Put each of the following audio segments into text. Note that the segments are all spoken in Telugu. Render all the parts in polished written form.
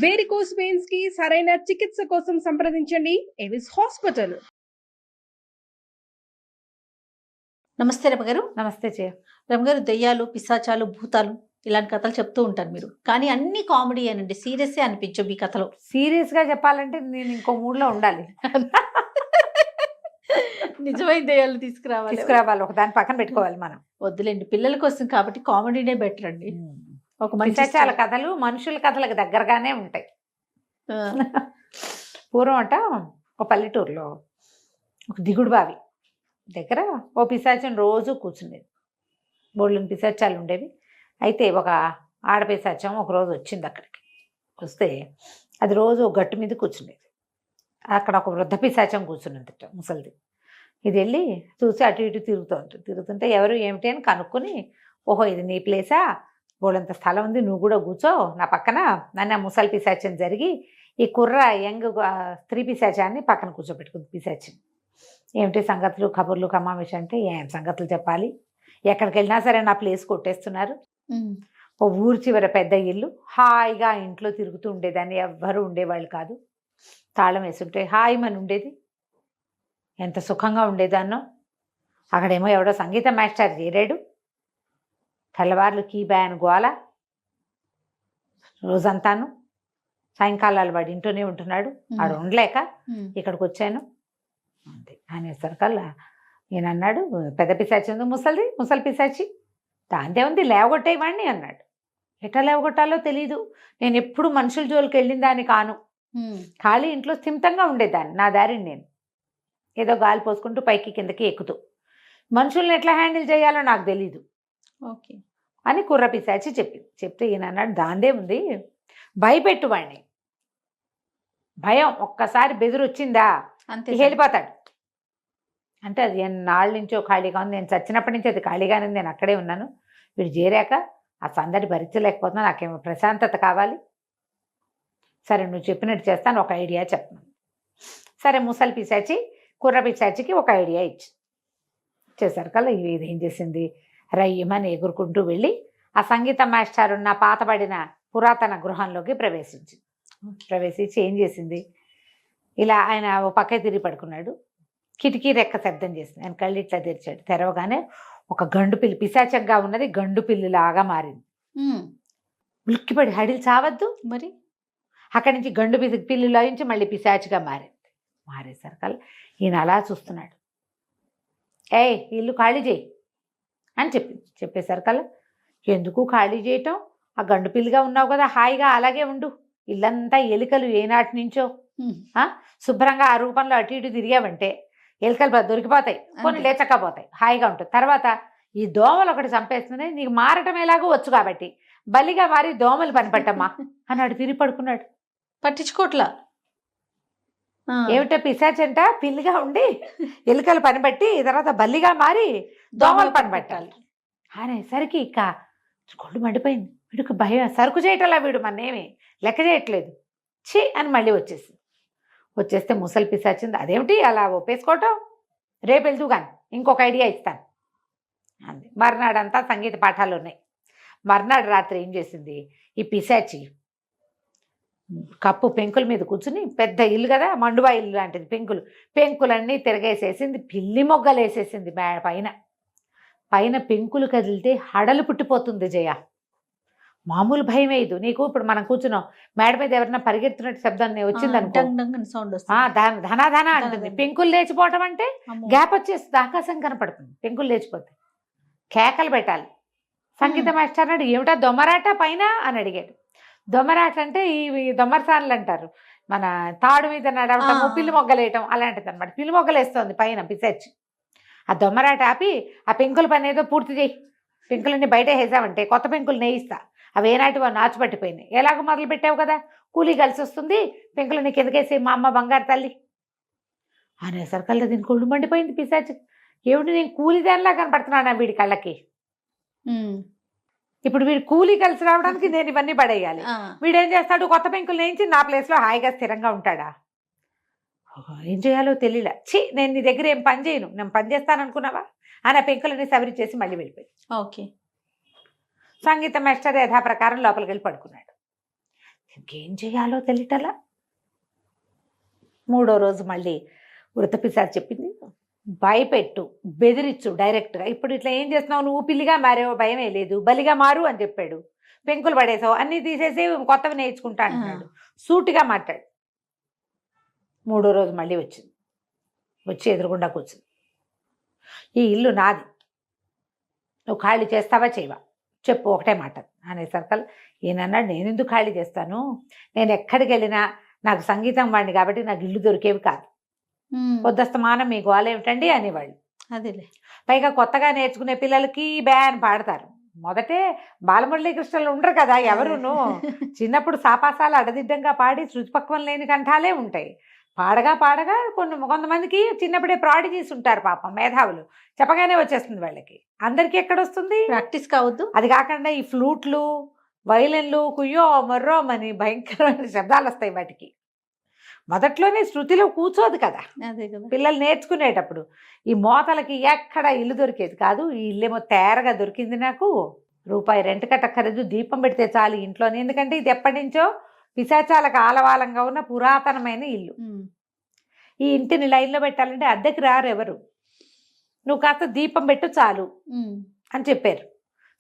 వేరికోస్ వెయిన్స్ కి సరైన చికిత్స కోసం సంప్రదించండి ఎవిస్ హాస్పిటల్. నమస్తే రమగారు. నమస్తే జయ. రమగారు, దెయ్యాలు, పిశాచాలు, భూతాలు ఇలాంటి కథలు చెప్తూ ఉంటారు మీరు, కానీ అన్ని కామెడీ అనండి, సీరియస్సే అనిపించవు మీ కథలో. సీరియస్గా చెప్పాలంటే నేను ఇంకో మూడ్లో ఉండాలి. నిజమైన దెయ్యాలు తీసుకురావాలి, ఒక దాని పక్కన పెట్టుకోవాలి మనం. వద్దులేండి, పిల్లల కోసం కాబట్టి కామెడీనే బెటర్ అండి. ఒక పిశాచాల కథలు మనుషుల కథలకు దగ్గరగానే ఉంటాయి. పూర్వం అట ఒక పల్లెటూరులో ఒక దిగుడు బావి దగ్గర ఓ పిశాచం రోజు కూర్చుండేది. బోళ్ళని పిశాచాలు ఉండేవి. అయితే ఒక ఆడపిశాచం ఒకరోజు వచ్చింది అక్కడికి. వస్తే అది రోజు ఒక గట్టు మీద కూర్చుండేది. అక్కడ ఒక వృద్ధ పిశాచం కూర్చున్నదిట, ముసలిది. ఇది వెళ్ళి చూసి అటు ఇటు తిరుగుతుంటే ఎవరు ఏమిటి అని కనుక్కొని, ఓహో ఇది నీ ప్లేసా, బోళ్ళంత స్థలం ఉంది, నువ్వు కూడా కూర్చో నా పక్కన, నన్ను ఆ ముసలి పిశాచం జరిగి ఈ కుర్ర యంగ్ స్త్రీ పిశాచాన్ని పక్కన కూర్చోబెట్టుకుంది. పిశాచం ఏమిటి సంగతులు, కబుర్లు, కమావేశం అంటే ఏం సంగతులు చెప్పాలి, ఎక్కడికి వెళ్ళినా సరే నా ప్లేస్ కొట్టేస్తున్నారు. ఓ ఊరి చివర పెద్ద ఇల్లు, హాయిగా ఇంట్లో తిరుగుతూ ఉండేదాన్ని, ఎవ్వరూ ఉండేవాళ్ళు కాదు. తాళం వేసుంటే హాయిమని ఉండేది, ఎంత సుఖంగా ఉండేదాన్నో. అక్కడేమో ఎవడో సంగీత మాస్టర్ చేరాడు, తెల్లవార్లు కీ బ్యాన్ గోల రోజంతాను. సాయంకాలాలు వాడు ఇంట్లోనే ఉంటున్నాడు, ఆడు ఉండలేక ఇక్కడికి వచ్చాను అంతే అనేసరికల్లా నేను అన్నాడు, పెద్ద పిశాచి ఉంది ముసలి పిశాచి, దాంతే ఉంది లేవగొట్టేవాడిని అన్నాడు. ఎట్లా లేవగొట్టాలో తెలీదు, నేను ఎప్పుడు మనుషుల జోలికి వెళ్ళిన దాన్ని కాను, ఖాళీ ఇంట్లో స్థిమితంగా ఉండేదాన్ని, నా దారిని నేను ఏదో గాలి పోసుకుంటూ పైకి కిందకి ఎక్కుతూ, మనుషుల్ని ఎట్లా హ్యాండిల్ చేయాలో నాకు తెలీదు ఓకే అని కుర్ర పిశాచి చెప్తే ఈయన అన్నాడు, దాందే ఉంది భయపెట్టువాడిని, భయం ఒక్కసారి బెదిరొచ్చిందా అంతే వెళ్ళిపోతాడు. అంటే అది ఎన్నాళ్ళ నుంచో ఖాళీగా ఉంది, నేను చచ్చినప్పటి నుంచి అది ఖాళీగానే ఉంది, నేను అక్కడే ఉన్నాను, వీడు చేరాక ఆ సందడి భరించలేకపోతున్నా, నాకేమో ప్రశాంతత కావాలి. సరే నువ్వు చెప్పినట్టు చేస్తాను, ఒక ఐడియా చెప్పను. సరే ముసలి పిశాచి కుర్ర పిశాచికి ఒక ఐడియా ఇచ్చేసరికల్లా ఇది ఏం చేసింది, రయ్యమని ఎగురుకుంటూ వెళ్ళి ఆ సంగీత మాస్టర్ ఉన్న పాతబడిన పురాతన గృహంలోకి ప్రవేశించి ఏం చేసింది, ఇలా ఆయన ఓ పక్క తిరిగి పడుకున్నాడు, కిటికీ రెక్క శబ్దం చేసింది, ఆయన కళ్ళు ఇట్లా తెరిచాడు. తెరవగానే ఒక గండు పిల్లి, పిశాచంగా ఉన్నది గండు పిల్లిలాగా మారింది. ఉలిక్కిపడి హడిలు చావద్దు మరి, అక్కడి నుంచి గండు పిల్లిలో నుంచి మళ్ళీ పిశాచిగా మారేసరికల్లా ఈయన అలా చూస్తున్నాడు. ఇల్లు ఖాళీ చేయి అని చెప్పేసరికల్లా, ఎందుకు ఖాళీ చేయటం, ఆ గండు పిల్లిగా ఉన్నావు కదా, హాయిగా అలాగే ఉండు, ఇల్లంతా ఎలుకలు ఏనాటి నుంచో శుభ్రంగా ఆ రూపంలో అటు ఇటు తిరిగావంటే ఎలుకలు దొరికిపోతాయి, కొన్ని లేచకపోతాయి, హాయిగా ఉంటుంది. తర్వాత ఈ దోమలు ఒకటి చంపేస్తున్నాయి, నీకు మారటం ఎలాగో వచ్చు కాబట్టి బలిగా మారి దోమలు పనిపట్టమ్మా అన్నాడు. తిరిగి పడుకున్నాడు, పట్టించుకోట్లా. ఏమిటో పిశాచంట పిల్లిగా ఉండి ఎలుకలు పనిపట్టి తర్వాత బల్లిగా మారి దోమలు పనిపట్టాలి అనేసరికి ఇక కొళ్ళు మండిపోయింది. వీడికి భయం, సరుకు చేయటంలా వీడు మన్నేమి లెక్క చేయట్లేదు, ఛీ అని మళ్ళీ వచ్చేస్తే ముసలి పిశాచింది, అదేమిటి అలా ఒప్పేసుకోవటం, రేపు వెళ్తూ కానీ ఇంకొక ఐడియా ఇస్తాను అంది. మర్నాడంతా సంగీత పాఠాలు ఉన్నాయి. మర్నాడు రాత్రి ఏం చేసింది, ఈ పిశాచి కప్పు పెంకుల మీద కూర్చుని, పెద్ద ఇల్లు కదా, మండువా ఇల్లు లాంటిది, పెంకులన్నీ తిరగేసేసింది, పిల్లి మొగ్గలు వేసేసింది పైన పెంకులు కదిలితే హడలు పుట్టిపోతుంది జయ. మామూలు భయం వేయదు నీకు. ఇప్పుడు మనం కూర్చున్నాం, మేడ మీద ఎవరైనా పరిగెత్తున్నట్టు శబ్దం వచ్చిందనుకో, ధనాధన అంటుంది. పెంకులు లేచిపోవటం అంటే గ్యాప్ వచ్చేస్తుంది, ఆకాశం కనపడుతుంది, పెంకులు లేచిపోతాయి, కేకలు పెట్టాలి. సంగీత మాస్టర్ అన్నాడు, ఏమిటా దొమ్మరాట పైన అని అడిగాడు. దొమ్మరాట అంటే ఈ దొమ్మరసాన్లు అంటారు, మన తాడు మీద నడవటం, పిల్లి మొగ్గలేయటం అలాంటిది అనమాట. పిల్లి మొగ్గలు వేస్తుంది పైన పిశాచి. ఆ దొమ్మరాట ఆపి ఆ పెంకుల పని ఏదో పూర్తి చేయి, పెంకులన్నీ బయట వేసామంటే కొత్త పెంకులు నేయిస్తా, అవి ఏనాటి నాచు పట్టిపోయినాయి, ఎలాగో మొదలు పెట్టావు కదా, కూలీ కలిసి వస్తుంది, పెంకులని కిందకేసి మా అమ్మ బంగారు తల్లి అనేసరికల్లా దీనికి ఒళ్ళు మండిపోయింది పిశాచి. ఏమిటి నేను కూలీ దానిలా కనపడుతున్నానా వీడి కళ్ళకి, ఇప్పుడు వీడు కూలీ కలిసి రావడానికి నేను ఇవన్నీ పడేయాలి, వీడేం చేస్తాడు, కొత్త పెంకులు నేయించి నా ప్లేస్లో హాయిగా స్థిరంగా ఉంటాడా, ఏం చేయాలో తెలియలే. నేను నీ దగ్గర ఏం పని చేయను, నేను పని చేస్తాను అనుకున్నావా అని ఆ పెంకులని సవరించేసి మళ్ళీ వెళ్ళిపోయి. ఓకే సంగీత మాస్టర్ యథాప్రకారం లోపలికి వెళ్ళి పడుకున్నాడు. ఇంకేం చేయాలో తెలియటలా. 3వ రోజు మళ్ళీ వృత్తపిశాచి చెప్పింది, భయపెట్టు, బెదిరించు డైరెక్ట్గా. ఇప్పుడు ఇట్లా ఏం చేస్తున్నావు, నువ్వు పిల్లిగా మారేవో భయమే లేదు, బలిగా మారు అని చెప్పాడు. పెంకులు పడేసావు, అన్నీ తీసేసి కొత్తవి నేర్చుకుంటా అంటున్నాడు. సూటిగా మాట్లాడు. 3వ రోజు మళ్ళీ వచ్చింది, వచ్చి ఎదురుగుండా కూర్చుంది. ఈ ఇల్లు నాది, నువ్వు ఖాళీ చేస్తావా చేయవా చెప్పు, ఒకటే మాట అనేసరికల్ ఈయనన్నాడు, నేను ఎందుకు ఖాళీ చేస్తాను, నేను ఎక్కడికి వెళ్ళినా నాకు సంగీతం వాడిని కాబట్టి నాకు ఇల్లు దొరికేవి కాదు, పొద్దుస్తమానం మీ గోల ఏమిటండి అనేవాళ్ళు. అదేలే. పైగా కొత్తగా నేర్చుకునే పిల్లలకి బ్యాన్ పాడతారు. మొదటే బాలమురళీకృష్ణలు ఉండరు కదా ఎవరును. చిన్నప్పుడు సాపాసాలు అడదిడ్డంగా పాడి శృతిపక్వం లేని కంఠాలే ఉంటాయి. పాడగా పాడగా కొంతమందికి చిన్నప్పుడే ప్రాడిజీస్ ఉంటారు పాపం, మేధావులు, చెప్పగానే వచ్చేస్తుంది వాళ్ళకి. అందరికీ ఎక్కడొస్తుంది, ప్రాక్టీస్ కావద్దు. అది కాకుండా ఈ ఫ్లూట్లు, వైలెన్లు, కుయ్యో మర్రో అని భయంకరమైన శబ్దాలు వస్తాయి వాటికి. మొదట్లోనే శృతిలో కూర్చోదు కదా అదే కదా. పిల్లలు నేర్చుకునేటప్పుడు. ఈ మోతలకి ఎక్కడ ఇల్లు దొరికేది కాదు. ఈ ఇల్లేమో తేరగా దొరికింది నాకు. రూపాయి రెంట్ కట్టక్కర్లేదు, దీపం పెడితే చాలు ఇంట్లోనే. ఎందుకంటే ఇది ఎప్పటి నుంచో పిశాచాలకు ఆలవాలంగా ఉన్న పురాతనమైన ఇల్లు. ఈ ఇంటిని లైన్లో పెట్టాలంటే అద్దెకి రారు ఎవరు, నువ్వు కాస్త దీపం పెట్టు చాలు అని చెప్పారు.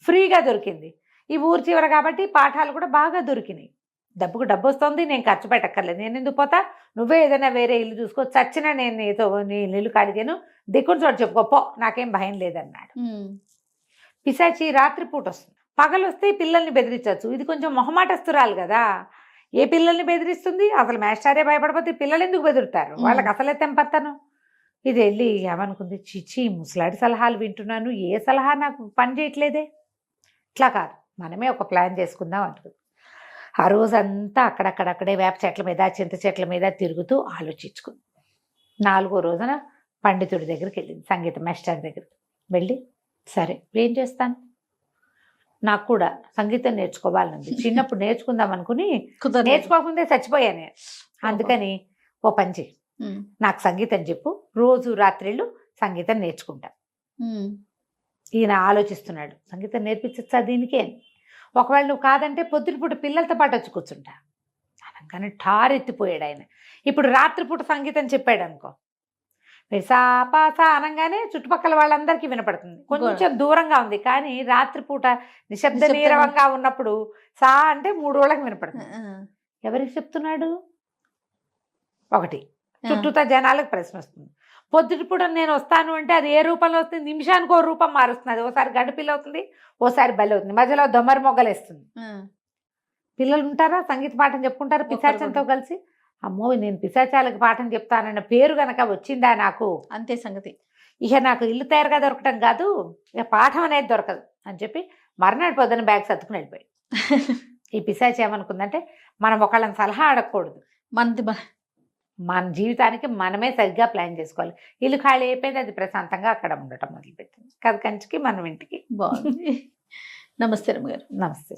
ఫ్రీగా దొరికింది. ఈ ఊరు చివర కాబట్టి పాఠాలు కూడా బాగా దొరికినాయి. డబ్బుకు డబ్బు వస్తుంది, నేను ఖర్చు పెట్టక్కర్లేదు. నేను ఎందుకు పోతా, నువ్వే ఏదైనా వేరే ఇల్లు చూసుకో, చచ్చినా నేను నీతో నీ ఇల్లు కాడిగాను, దిక్కుని చోటు చెప్పుకోపో, నాకేం భయం లేదన్నాడు. పిశాచి రాత్రిపూట వస్తుంది, పగలు వస్తే పిల్లల్ని బెదిరించవచ్చు. ఇది కొంచెం మొహమాటస్తురాలు కదా, ఏ పిల్లల్ని బెదిరిస్తుంది, అసలు మాస్టారే భయపడిపోతే పిల్లలు ఎందుకు బెదురుతారు, వాళ్ళకి అసలే తెంపత్తాను. ఇది వెళ్ళి ఏమనుకుంది, చిచి ముసలాడి సలహాలు వింటున్నాను, ఏ సలహా నాకు పని చేయట్లేదే. ఇట్లా కాదు, మనమే ఒక ప్లాన్ చేసుకుందాం అంటుంది. ఆ రోజంతా అక్కడక్కడక్కడే వేప చెట్ల మీద, చింత చెట్ల మీద తిరుగుతూ ఆలోచించుకుంది. 4వ రోజున పండితుడి దగ్గరికి వెళ్ళింది, సంగీత మాస్టర్ దగ్గరికి వెళ్ళి, సరే ఏం చేస్తాను, నాకు కూడా సంగీతం నేర్చుకోవాలనుంది, చిన్నప్పుడు నేర్చుకుందాం అనుకుని నేర్చుకోకముందే చచ్చిపోయాను, అందుకని ఓ పని చెయ్యి, నాకు సంగీతం చెప్పు, రోజు రాత్రిళ్ళు సంగీతం నేర్చుకుంటా. ఈయన ఆలోచిస్తున్నాడు, సంగీతం నేర్పించచ్చా దీనికే అని. ఒకవేళ నువ్వు కాదంటే పొద్దుటిపూట పిల్లలతో పాటు వచ్చి కూర్చుంటా అనగానే ఠారెత్తిపోయాడు ఆయన. ఇప్పుడు రాత్రిపూట సంగీతం చెప్పాడు అనుకో, సాపాసా అనగానే చుట్టుపక్కల వాళ్ళందరికీ వినపడుతుంది. కొంచెం దూరంగా ఉంది కానీ రాత్రిపూట నిశ్శబ్ద నీరవంగా ఉన్నప్పుడు సా అంటే 3 రోజులకు వినపడుతుంది. ఎవరికి చెప్తున్నాడు, ఒకటి చుట్టూతా జనాలకు ప్రశ్న వస్తుంది. పొద్దుటిపూట నేను వస్తాను అంటే అది ఏ రూపంలో వస్తుంది, నిమిషానికి ఓ రూపం మారుస్తుంది. ఓసారి గడ్డపిల్ల అవుతుంది, ఓసారి బలి అవుతుంది, మధ్యలో దొమ్మరి మొగ్గలు వేస్తుంది. పిల్లలు ఉంటారా, సంగీత పాఠం చెప్పుకుంటారా పిశాచంతో కలిసి. అమ్మో నేను పిశాచాలకు పాఠం చెప్తానన్న పేరు గనక వచ్చిందా నాకు, అంతే సంగతి. ఇక నాకు ఇల్లు తయారుగా దొరకటం కాదు, ఇక పాఠం అనేది దొరకదు అని చెప్పి మర్నాడు పొద్దున బ్యాగ్ సర్దుకుని వెళ్ళిపోయాడు. ఈ పిశాచి ఏమనుకుందంటే, మనం ఒకళ్ళని సలహా అడగకూడదు, మన జీవితానికి మనమే సరిగ్గా ప్లాన్ చేసుకోవాలి. ఇల్లు ఖాళీ అయిపోయింది, అది ప్రశాంతంగా అక్కడ ఉండటం మొదలుపెట్టింది. కథ కంచికి మనం ఇంటికి. బాగుంది. నమస్తే రమ్మగారు. నమస్తే.